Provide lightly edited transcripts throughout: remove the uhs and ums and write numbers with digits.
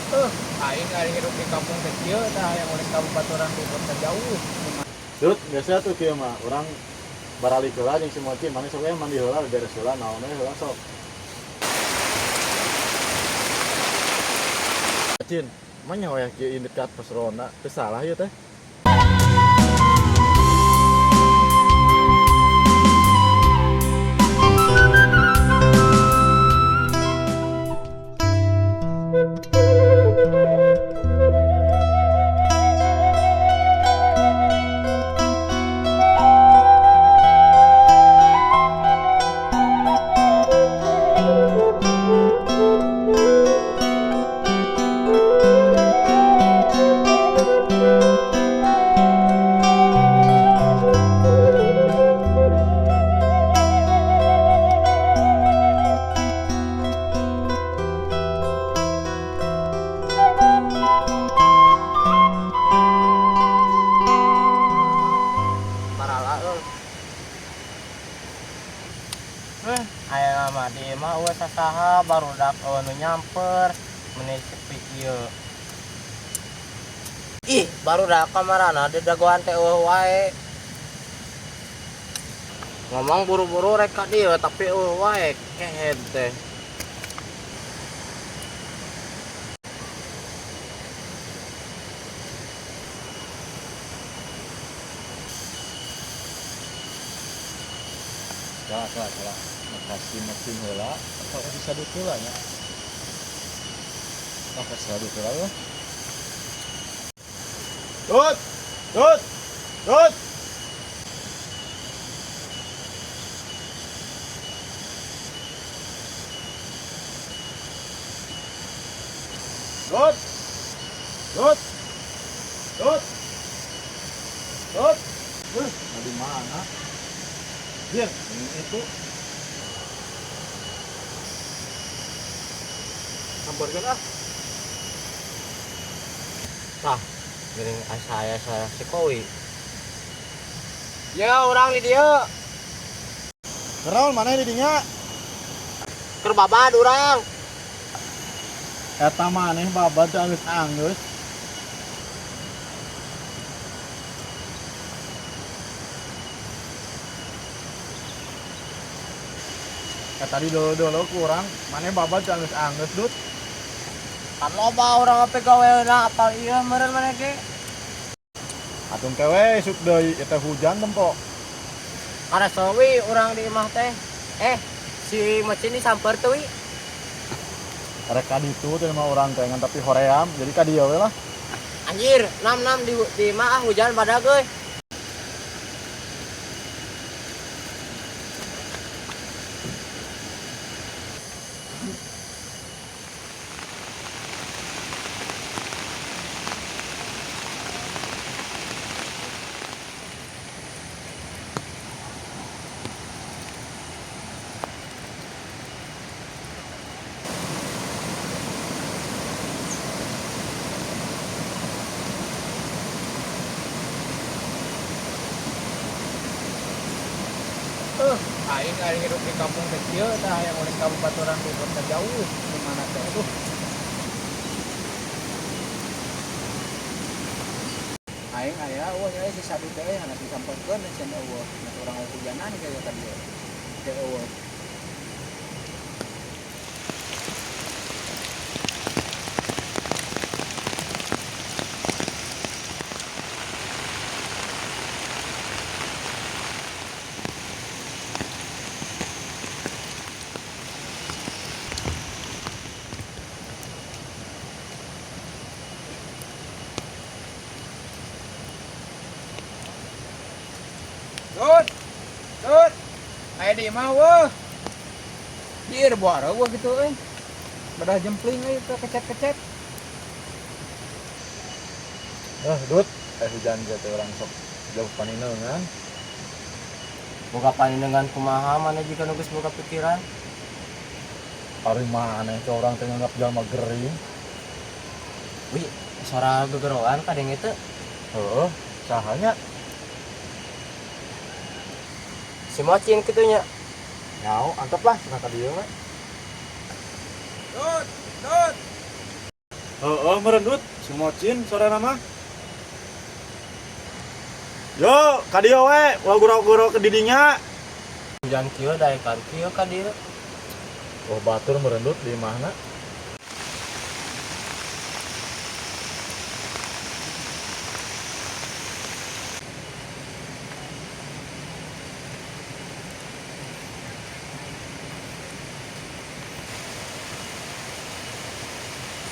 Aing ari hidup di kampung kecil tah yang oleh kabupatoran di kota jauh. Dut, biasa tuh kieu mah urang baralik heula jeung si Moci, mana sok we mandi heula beres heula naon we heula sok. Cin, mah nyawa yang kieu dekat pos ronda, teu salah ieu teh. Aya mah di mah eueuh sasaha barudak nu nyamper meuni sepi ieu. Ih, barudak kamarana di dagoan teh eueuh wae. Ngomong buru-buru rek ka dieu tapi eueuh wae kehed teh. Salah. Makasih mesin heula, atau bisa heula nya. Makasih heula ya. Dut! Dut! Dut! Dut! Dut! Dut! Dut! Di mana? Dir, ini itu hamburger ah. Tah, geuning saya si Kowi. Ya, orang di dieu. Keraul mana di dinya? Keur babad urang. Eta maneh babad teh anggeus. Tadi dulu kurang, mana babad anggeus Dut. Kan loba urang ape gaweuna apal ieu meureun maneh ge. Atuh kewe suk deui eta hujan tempo. Kada sawi urang di imah teh. Si Macin disamper teu wi. Rek ka ditu teh mah urang teh ngan tapi hoream, jadi ka dieu we lah. Anjir, nam di imah hujan badag euy. Aing ari hidup di kampung kecil tah yang oleh kabupatoran di kota jauh di mana teh tuh. Aing aya eueuh aya si sadu teh anak disamperkeun cenah eueuh nek urang hujanan kayak tadi teh eueuh. Dut, aya di imah weuh. Dieu buara weuh gitu euy. Badah jempling euy teh kecet-kecet. Dut, hujan ge teh urang sok jauh paninengan. Boga paninengan kumaha maneh jika nu geus boga pikiran. Ari maneh teh urang teh nganggap jalma gering. Wi, suara gegeroan kadeng itu. Heueuh, sahanya Si Macin kitunya. nyao antep lah cenah ka dieu we. Dut. Oh, merendut si Mocin sore nama. Yo, kadio we, ulah gurau-gurau ke didinya. Hujan kieu daekan kieu ka dieu. Oh, batur merendut di mana?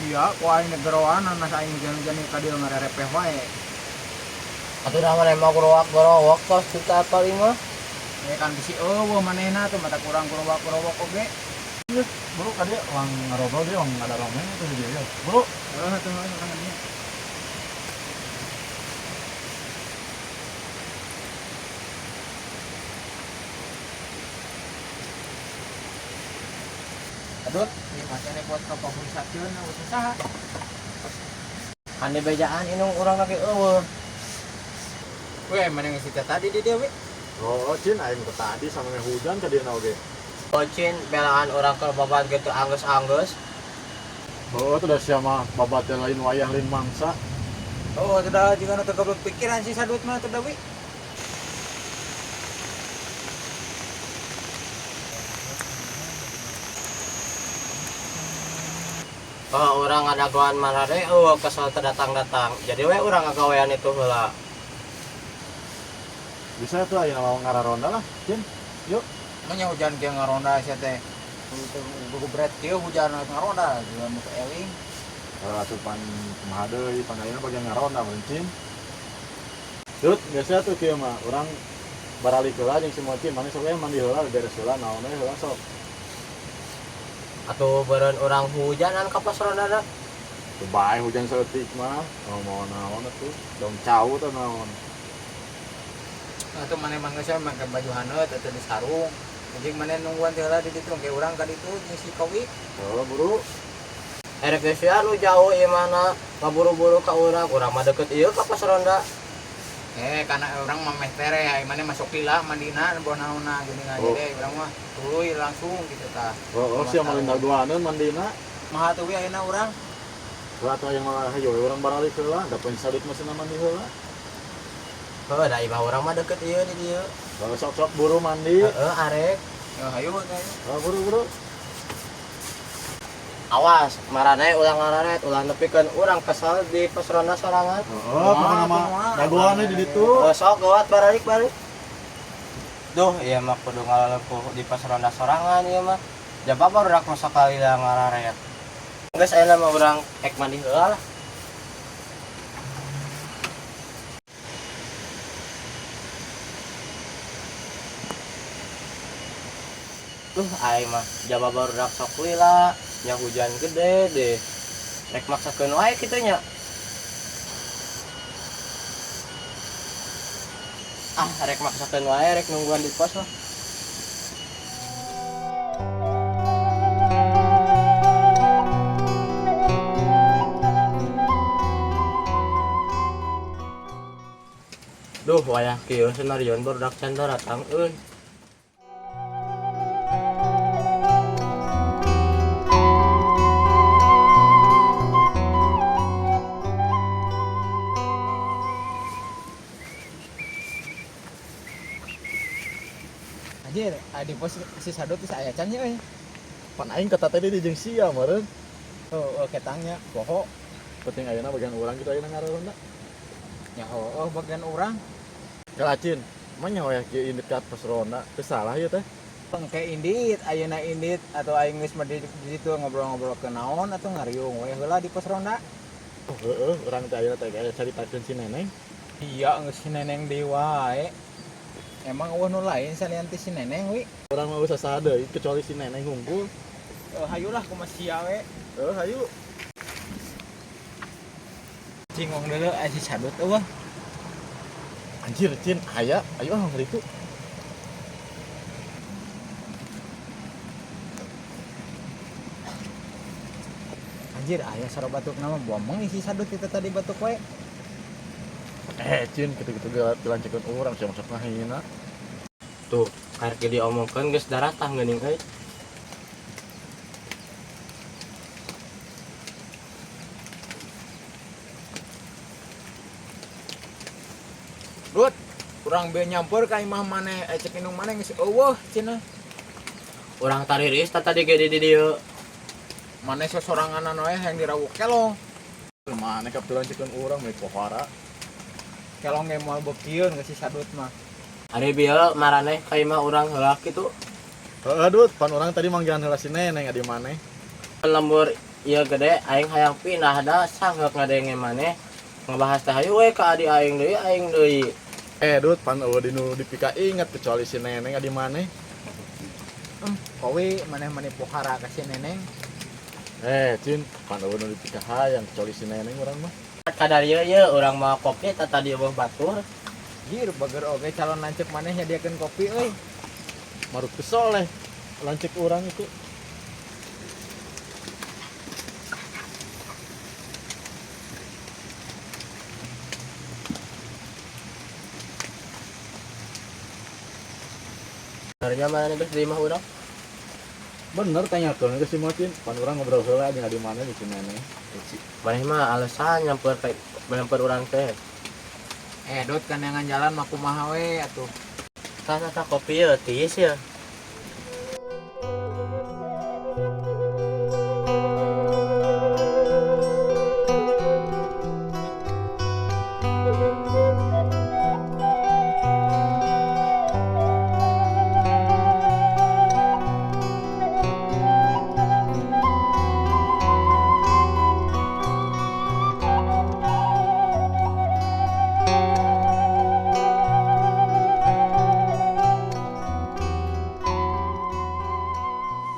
Iya, ku aing negeroan anas aing hujan-hujan ka dieu ngarerepeh wae. Atuh dah mana mau gerowak tos kita kali mah. Kan bisi eueuh manehna tuh mata kurang gerowak-gerowak oge. Bro, kadio uang ngarobol dia uang ada romen itu dia. Yo. Bro, Tuh orang dia. Aduh, ini masih ada buat kepopulisasian usaha. Kan di bejaan inung urang lagi eueuh. Weh, mana yang cerita tadi di dia, weh? oh Cin aing ke tadi sama hujan ka dieu oge. Bocin belaan orang ke babat gitu anggeus-anggeus. Oh, itu udah siapa babat lain wayah lain mangsa. Oh, sudah juga nu teu goblok pikiran si sadut mah teu wi. Oh, orang ada goan marade kesel terdatang-datang. Jadi we urang ngagawean itu heula. Bisa tuh aya mau ngararonda lah, Cin. Yuk. Manya hujan ge ngaronda sia teh. Untuk gubret kieu hujan ngaronda juga nu eling. Atuh pan kumaha deui pangayeuna bagian ngaronda mun Cin. Tut, biasa tuh kieu mah urang baralik heula jeung si Mocin, mana sok we mandi heula beres heula naon we heula sok. Atuh beureun urang hujanan ka pos ronda. Teu bae hujan saeutik mah, mau naon atuh, dong cau teh naon. Atuh maneh mah geus make baju haneut atuh di sarung. Jadi maneh nungguan teh heula di ditu ge urang ka ditu jeung si Kowi. Oh, buru. Erek geus anu jauh ieu mana kaburu-buru ka urang mah deket ieu ka pos ronda. Karena orang mah meh tere, maneh masuk lila mandina bawa naonna geuning aja deh urang mah tuluy langsung gitu tah. Oh, sia malindag duaneun mandina. Maha teu we ayeuna urang. Ulah atuh yang malah hayu urang baralik heula, da poin sadut mesin mandi heula. Heuh da imah urang mah deket ieu di dieu. Kalau sok-sok buru mandi. Heeh arek. Ya hayu teh. Oh, buru-buru. Awas, marane ulang ngararet, ulang nepikeun urang kesel di pos ronda sorangan. Oh, pokoknya mah dagoannya di ditu. Sok gawat balik. Duh, ieu mah kudu ngaleupuh di pos ronda sorangan ieu mah. Jaba barudak mah sakali da ngararet. Geus ayeuna mah urang ek mandi heula lah. Aing mah jaba barudak sok lila, nya hujan gede deh. Rek maksakeun wae kitu nya. Rek maksakeun wae rek nungguan di pos mah. Duh, wayah kieu senarion barudak can datang euy. Anjir, di pos si sadut geus aya can nya euy. Pan aing kata tadi di jeung sia meureun. Oh, ketangnya poho. Penting ayeuna bagian urang kitu ayeuna ngaronda. Nya bagian urang. Kalacin, mah nya we kieu indit ka pos ronda, teu salah ieu teh. Pengke indit, ayeuna indit atau aing geus di ditu ngobrol-ngobrol ke naon atuh ngariung we heula di pos ronda. Oh, heeh, urang teh ayeuna teh aya caritakeun si Neneng. Iya, geus si Neneng deui wae. Emang eueuh nu lain salian ti si Neneng wi. Urang mah usah saha deui kecuali si Neneng hungkul. Hayulah kumaha sia we. Hayu. Cingong deuleu si sadut eueuh. Anjir, Cin, aya, ayo ngeri itu. Anjir, aya saro batuk nama bomong isi sadut kita tadi batuk we. Cin, gitu-gitu dilancekeun urang sia maksud ngahina. Tuh, karek diomongkeun geus daratah geuning euy. Dut, urang be nyamper ka imah maneh cek indung maneh geus eueuh cenah. Urang tariris tadi ge di dieu. Maneh sosoranganan we hayang dirawuk kelong. Mana kapitulan cikeun urang we pohara. Kelong ge moal beukieun geus si sadut mah. Ari bieu maraneh ka imah urang heula kitu. Heeh, Dut, pan urang tadi manggilan heula si Neneng adi maneh. Lembur ieu gede aing hayang pindah da sanggeuk ngadenge maneh. Ngebahas teh hayu we ka adi aing deui. Dut, pan eueuh dinu dipika inget kecuali si Neneng adi maneh. Kowe maneh pohara ka si Neneng. Cin, pan eueuh nu dipika hayang kecuali si Neneng urang mah. Kadar ieu urang mau kopi tadi eueuh batur. Jir bager oge calon lanceuk maneh nyadiakeun kopi euy. Maruk kesoleh lancik urang itu. Sebenarnya mana nih di imah urang? Bener tanyakeun ke si Mocin, pan urang ngobrol heula jeung adi maneh di si Neneng. Maneh mah alasan nyamper urang teh. Dut kan yang jalan mah kumaha we atuh. Tata kopi ya tiis ya.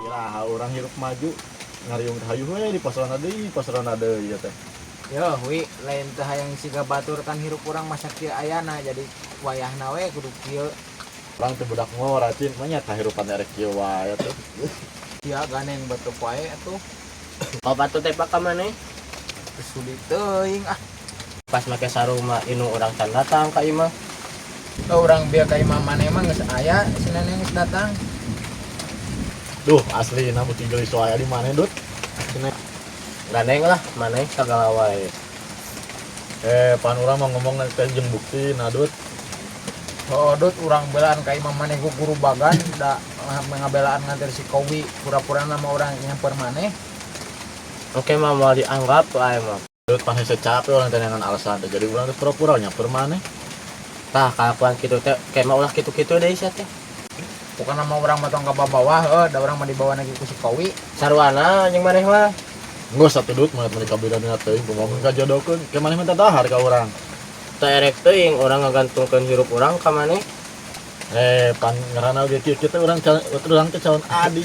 Iraha urang hirup maju ngariung hayu we di pasaran deui ieu teh. Yo wi lain teh hayang siga batur kan hirup urang masa kieu ayana jadi wayahna we kudu kieu. Urang teh budak ngora cin, mah nya kahirupan erek kieu wae teh. Sia ganeng batu wae atuh. Batu teh ka maneh. Sudi teuing ah. Pas make sarung mah inu urang can datang ka imah. Urang bieu ka imah maneh mah geus aya si Neneng geus datang. Duh, asli na musti geus wae di maneh Dut. Ganeng lah maneh sagala wae. Pan urang mah ngomong teh jeung bukti na Dut. Dut urang belaan ka imah maneh ku guru bagan da ngabelaan nganter si Kowi pura-pura nama urang nyamper maneh. Oke mah mau dianggap wae mah. Dut pan hese capek urang teh dengan alasan teh jadi urang teh pura-pura nyamper maneh. Tah kalakuan kitu teh kayak mah ulah kitu-kitu deui sia teh. Bukan nama orang mah tong ka bawah, da urang mah dibawa lagi ku si Kowi. Sarwana jeung maneh mah. Geus satu Dut mah mereka beda-beda teuing kumaha kajodokeun ke maneh mah dahar ka urang. Teu erek teuing urang ngagantungkeun hirup urang ka maneh. Pan ngaranna ge kieu teh urang teh calon adi.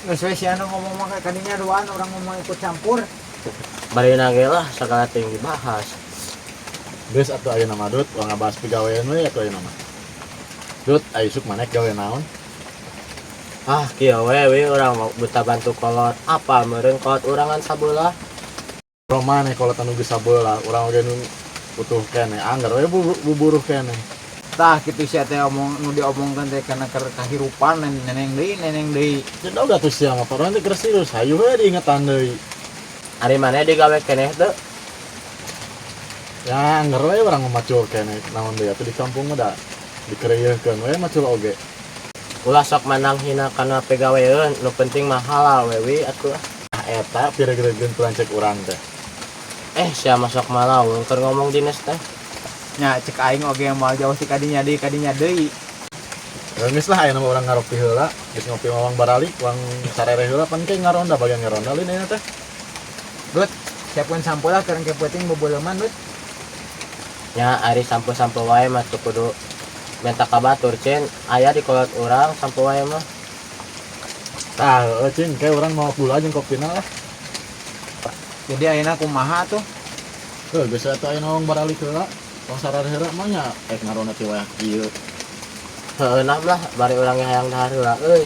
Geus we si anu ngomong mah kadinya doan urang ngomong ikut campur. Barina ge lah sagala teh dibahas. Geus atuh ayeuna mah Dut, urang ngabahas pigawean we atuh ayeuna mah. Dut, ayo suk maneh gawe naon? Ah, kieu we urang mau buta bantu kolot. Apa meureun kolot urangan sabeula? Urang maneh kolot anu geus sabeula, urang oge nu butuh keneh, anggar we buburuh keneh. Tah kitu sia teh omong nu diomongkeun teh kana keur kahirupan neneng deui. Jadi oga tuh sia mah urang teh keur serius, hayu we diingetan deui. Ari maneh digawe keneh teu? Ya anggar we urang macul keneh, naon deui atuh di kampung mah da dikereuyeukkeun we macul oge. Ulah sok manang hina kana pegaweeun, nu penting mah halal we atuh. Eta piregeun pelancek urang teh. Sia masuk malaung keur ngomong dinas teh. Nya cek aing oge moal jauh ti kadinya deui. Geus lah ayeuna urang ngaropi heula, geus ngopi mawang baralik, wang sarere heula pan ke ngaronda bagian ngaronda lin ayeuna teh. Dut, siapkeun sampo lah keur engke peuting bobeuleman Dut. Nya ari sampo-sampo wae mah teu kudu minta ka batur cen, aya di kolot urang sampo wae mah. Tah, cing kayak urang mau pula jeung kopina lah. Jadi ayeuna kumaha tuh? Geus atuh ayeuna wang baralik heula, wang sarere heula mah nya ngaronda ti wayah kieu. Heueuh lah bari urang hayang dahar heula euy.